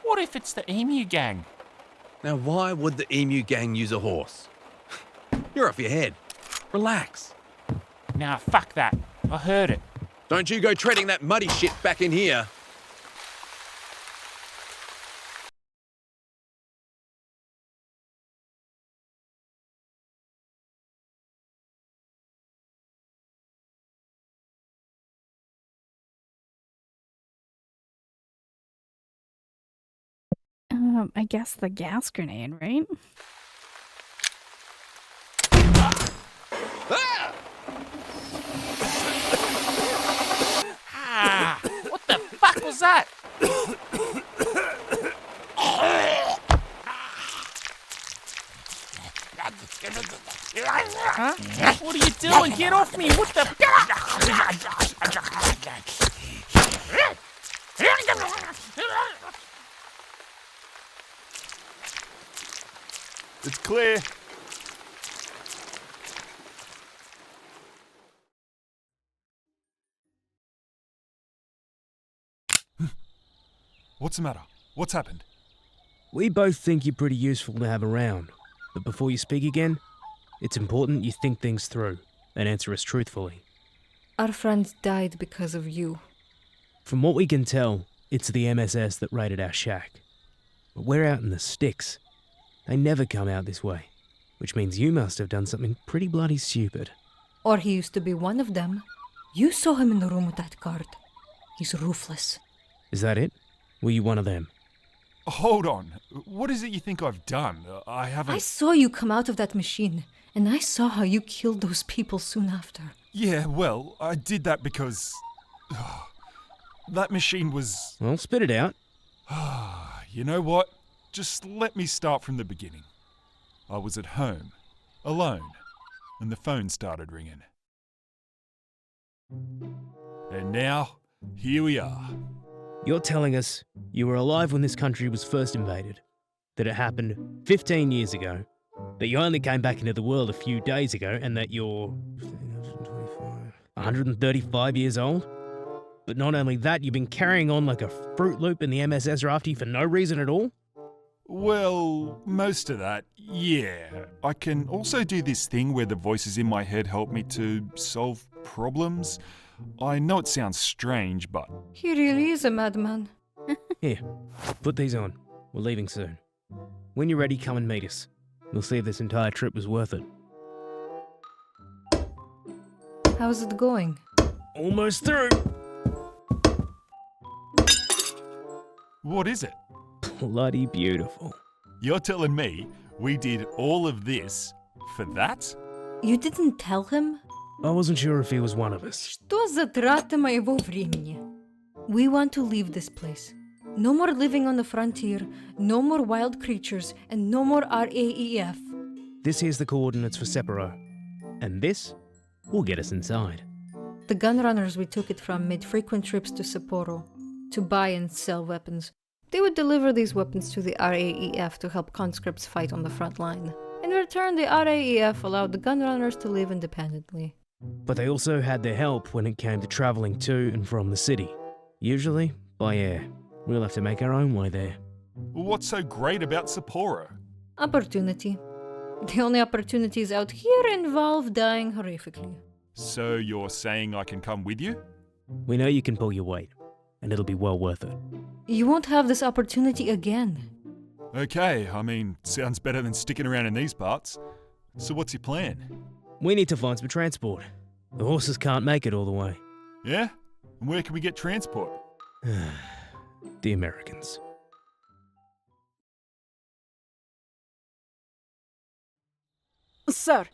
What if it's the emu gang? Now, why would the emu gang use a horse? You're off your head. Relax. Nah, fuck that. I heard it. Don't you go treading that muddy shit back in here. I guess the gas grenade, right? What the fuck was that? Huh? What are you doing? Get off me! What the? It's clear. What's the matter? What's happened? We both think you're pretty useful to have around, but before you speak again, it's important you think things through and answer us truthfully. Our friends died because of you. From what we can tell, it's the MSS that raided our shack. But we're out in the sticks. They never come out this way, which means you must have done something pretty bloody stupid. Or he used to be one of them. You saw him in the room with that guard. He's ruthless. Is that it? Were you one of them? Hold on. What is it you think I've done? I haven't... I saw you come out of that machine, and I saw how you killed those people soon after. Yeah, well, I did that because... that machine was... Well, spit it out. You know what? Just let me start from the beginning. I was at home, alone, and the phone started ringing. And now, here we are. You're telling us you were alive when this country was first invaded, that it happened 15 years ago, that you only came back into the world a few days ago, and that you're 135 years old? But not only that, you've been carrying on like a Fruit Loop and the MSS are after you for no reason at all? Well, most of that, yeah. I can also do this thing where the voices in my head help me to solve problems. I know it sounds strange, but... He really is a madman. Here, put these on. We're leaving soon. When you're ready, come and meet us. We'll see if this entire trip was worth it. How's it going? Almost through. What is it? Bloody beautiful. You're telling me we did all of this for that? You didn't tell him? I wasn't sure if he was one of us. Что за трата моего времени? We want to leave this place. No more living on the frontier, no more wild creatures, and no more RAEF. This here's the coordinates for Separo. And this will get us inside. The gunrunners we took it from made frequent trips to Sapporo to buy and sell weapons. They would deliver these weapons to the RAEF to help conscripts fight on the front line. In return, the RAEF allowed the gunrunners to live independently. But they also had their help when it came to traveling to and from the city. Usually by air. We'll have to make our own way there. What's so great about Sapporo? Opportunity. The only opportunities out here involve dying horrifically. So you're saying I can come with you? We know you can pull your weight, and it'll be well worth it. You won't have this opportunity again. Okay, I mean, sounds better than sticking around in these parts. So what's your plan? We need to find some transport. The horses can't make it all the way. Yeah? And where can we get transport? The Americans. Sir,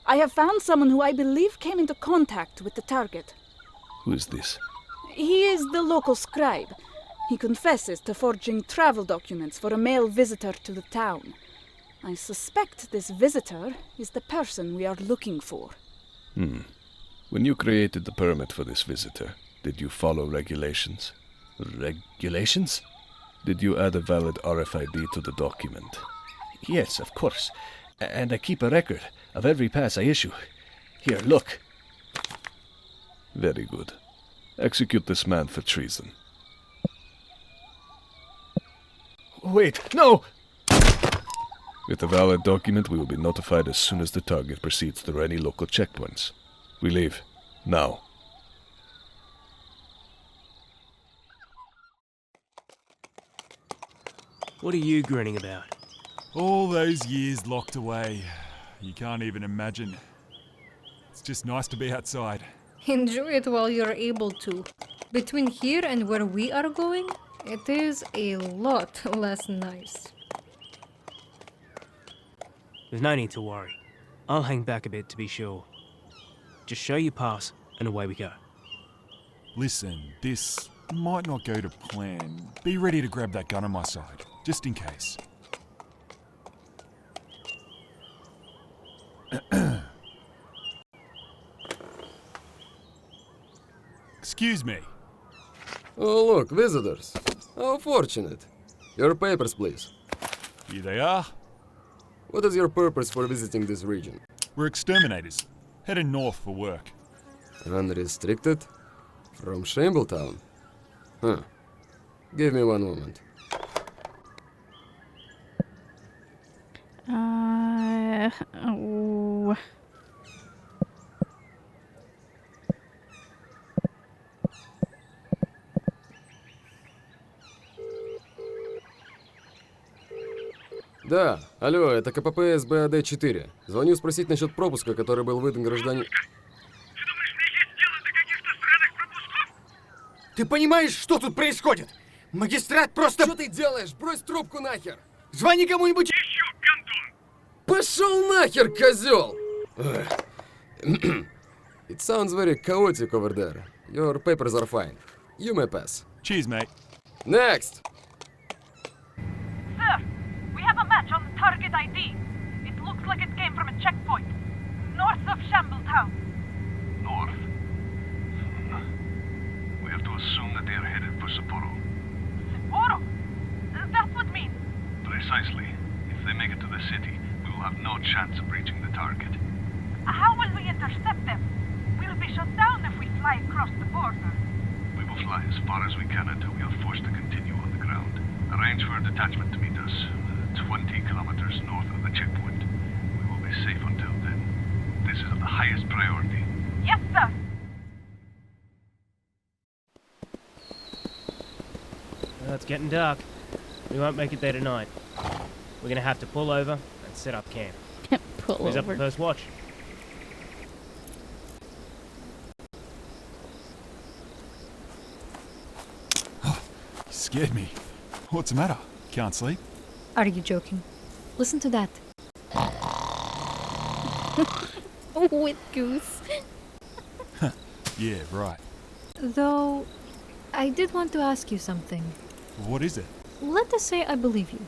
I have found someone who I believe came into contact with the target. Who is this? He is the local scribe. He confesses to forging travel documents for a male visitor to the town. I suspect this visitor is the person we are looking for. When you created the permit for this visitor, did you follow regulations? Regulations? Did you add a valid RFID to the document? Yes, of course. And I keep a record of every pass I issue. Here, look. Very good. Execute this man for treason. Wait, no! With a valid document, we will be notified as soon as the target proceeds through any local checkpoints. We leave. Now. What are you grinning about? All those years locked away. You can't even imagine. It's just nice to be outside. Enjoy it while you're able to. Between here and where we are going, it is a lot less nice. There's no need to worry. I'll hang back a bit to be sure. Just show your pass, and away we go. Listen, this might not go to plan. Be ready to grab that gun on my side, just in case. Excuse me. Oh, look, visitors. How fortunate. Your papers, please. Here they are. What is your purpose for visiting this region? We're exterminators, heading north for work. Unrestricted? From Shambletown? Huh. Give me one moment. Oh. Да, алло, это КПП СБАД-4. Звоню спросить насчет пропуска, который был выдан гражданину... Ты понимаешь, что тут происходит? Магистрат просто... Что ты делаешь? Брось трубку нахер! Звони кому-нибудь еще, Гантон! Пошел нахер, козел! It sounds very chaotic over there. Your papers are fine. You may pass. Cheers, mate. Next! Sir, we have a match on the target ID. It looks like it came from a checkpoint. North of Shambletown. North? We have to assume that they are headed for Sapporo. Sapporo? That's what means. Precisely. If they make it to the city, we will have no chance of reaching the target. How will we intercept them? We'll be shut down if we fly across the border. We will fly as far as we can until we are forced to continue on the ground. Arrange for a detachment to meet us 20 kilometers north of the checkpoint. We will be safe until then. This is of the highest priority. Yes, sir. Well, it's getting dark. We won't make it there tonight. We're gonna have to pull over and and set up camp. Pull Who's up over. for first watch? You scared me. What's the matter? Can't sleep? Are you joking? Listen to that. With Goose. Yeah, right. Though, I did want to ask you something. What is it? Let us say I believe you.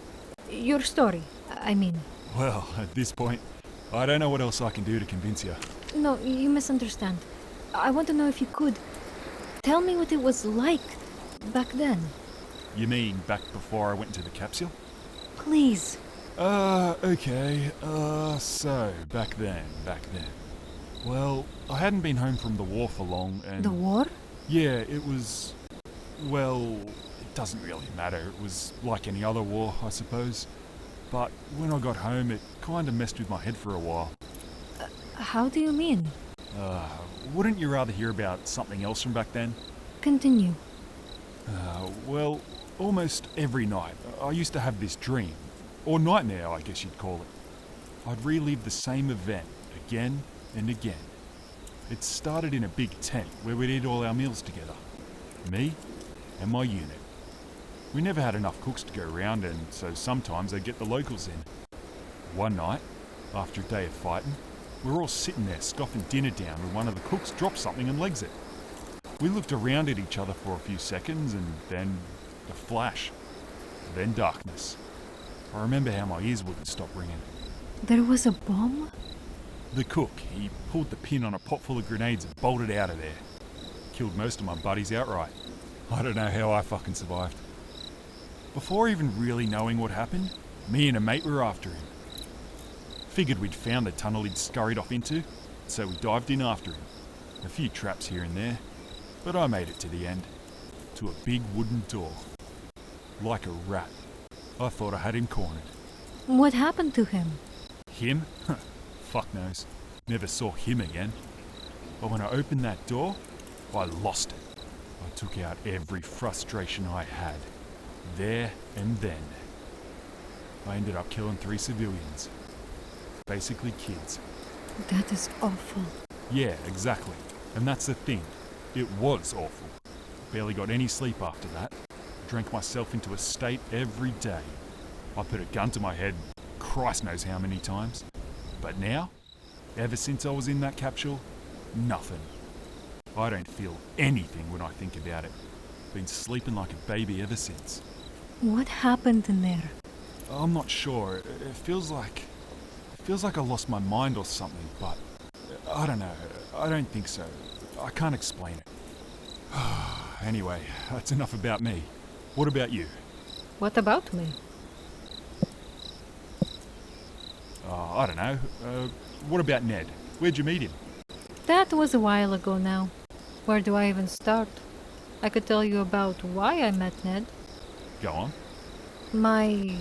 Your story, I mean. Well, at this point, I don't know what else I can do to convince you. No, you misunderstand. I want to know if you could. Tell me what it was like back then. You mean back before I went into the capsule? Please. Okay. So, back then. Well, I hadn't been home from the war for long and... The war? Yeah, it was... Well, it doesn't really matter. It was like any other war, I suppose. But when I got home, it kind of messed with my head for a while. How do you mean? Wouldn't you rather hear about something else from back then? Continue. Well, almost every night, I used to have this dream. Or nightmare, I guess you'd call it. I'd relive the same event again and again. It started in a big tent where we'd eat all our meals together. Me and my unit. We never had enough cooks to go around, and so sometimes I'd get the locals in. One night, after a day of fighting, we were all sitting there scoffing dinner down when one of the cooks dropped something and legs it. We looked around at each other for a few seconds, and then a flash. Then darkness. I remember how my ears wouldn't stop ringing. There was a bomb? The cook, he pulled the pin on a pot full of grenades and bolted out of there. Killed most of my buddies outright. I don't know how I fucking survived. Before even really knowing what happened, me and a mate were after him. Figured we'd found the tunnel he'd scurried off into, so we dived in after him. A few traps here and there, but I made it to the end. To a big wooden door. Like a rat. I thought I had him cornered. What happened to him? Him? Fuck knows. Never saw him again. But when I opened that door, I lost it. I took out every frustration I had. There and then. I ended up killing 3 civilians. Basically kids. That is awful. Yeah, exactly. And that's the thing. It was awful. Barely got any sleep after that. Drank myself into a state every day. I put a gun to my head, Christ knows how many times. But now, ever since I was in that capsule, nothing. I don't feel anything when I think about it. Been sleeping like a baby ever since. What happened in there? I'm not sure. It feels like I lost my mind or something, but I don't know. I don't think so. I can't explain it. Anyway, that's enough about me. What about you? What about me? I don't know. What about Ned? Where'd you meet him? That was a while ago now. Where do I even start? I could tell you about why I met Ned. Go on. My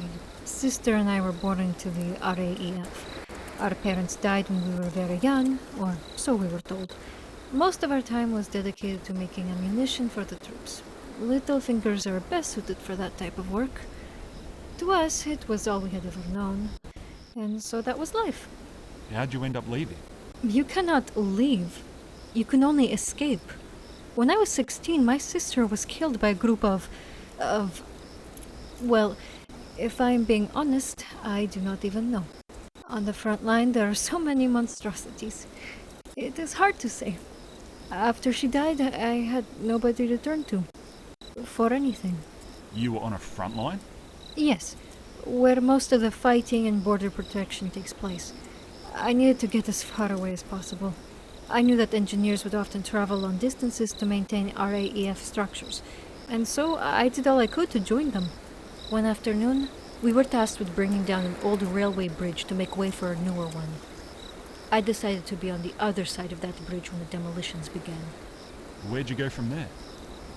sister and I were born into the RAEF. Our parents died when we were very young, or so we were told. Most of our time was dedicated to making ammunition for the troops. Little fingers are best suited for that type of work. To us, it was all we had ever known. And so that was life. How'd you end up leaving? You cannot leave. You can only escape. When I was 16, my sister was killed by a group of... Well, if I'm being honest, I do not even know. On the front line, there are so many monstrosities. It is hard to say. After she died, I had nobody to turn to. For anything. You were on a front line? Yes, where most of the fighting and border protection takes place. I needed to get as far away as possible. I knew that engineers would often travel long distances to maintain RAEF structures, and so I did all I could to join them. One afternoon, we were tasked with bringing down an old railway bridge to make way for a newer one. I decided to be on the other side of that bridge when the demolitions began. Where'd you go from there?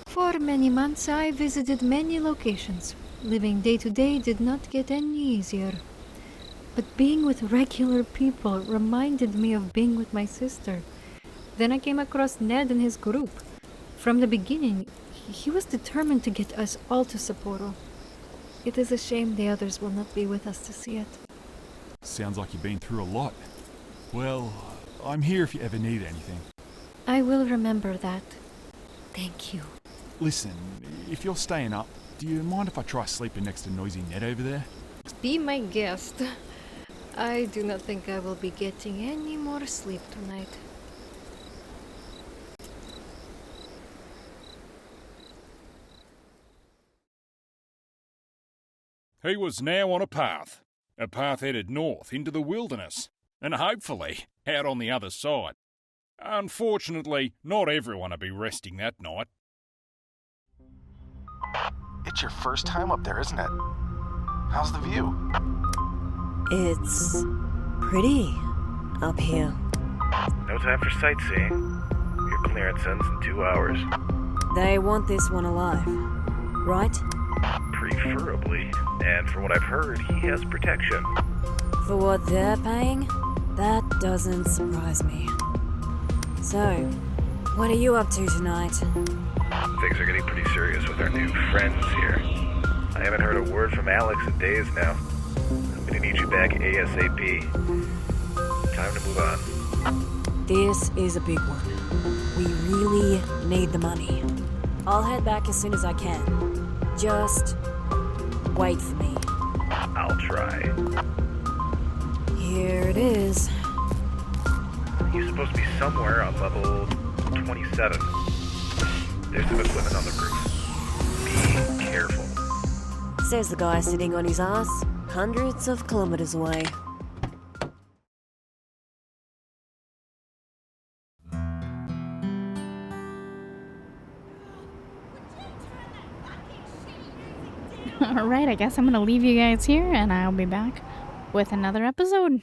For many months, I visited many locations. Living day to day did not get any easier. But being with regular people reminded me of being with my sister. Then I came across Ned and his group. From the beginning, he was determined to get us all to Sapporo. It is a shame the others will not be with us to see it. Sounds like you've been through a lot. Well, I'm here if you ever need anything. I will remember that. Thank you. Listen, if you're staying up, do you mind if I try sleeping next to noisy Ned over there? Be my guest. I do not think I will be getting any more sleep tonight. He was now on a path headed north into the wilderness, and hopefully out on the other side. Unfortunately, not everyone will be resting that night. It's your first time up there, isn't it? How's the view? It's pretty up here. No time for sightseeing. Your clearance ends in 2 hours. They want this one alive, right? Preferably. And from what I've heard, he has protection. For what they're paying, that doesn't surprise me. So, what are you up to tonight? Things are getting pretty serious with our new friends here. I haven't heard a word from Alex in days now. I'm gonna need you back ASAP. Time to move on. This is a big one. We really need the money. I'll head back as soon as I can. Just wait for me. I'll try. Here it is. He's supposed to be somewhere on level 27. There's some equipment on the roof. Be careful. Says the guy sitting on his ass, hundreds of kilometers away. Alright, I guess I'm gonna leave you guys here and I'll be back with another episode.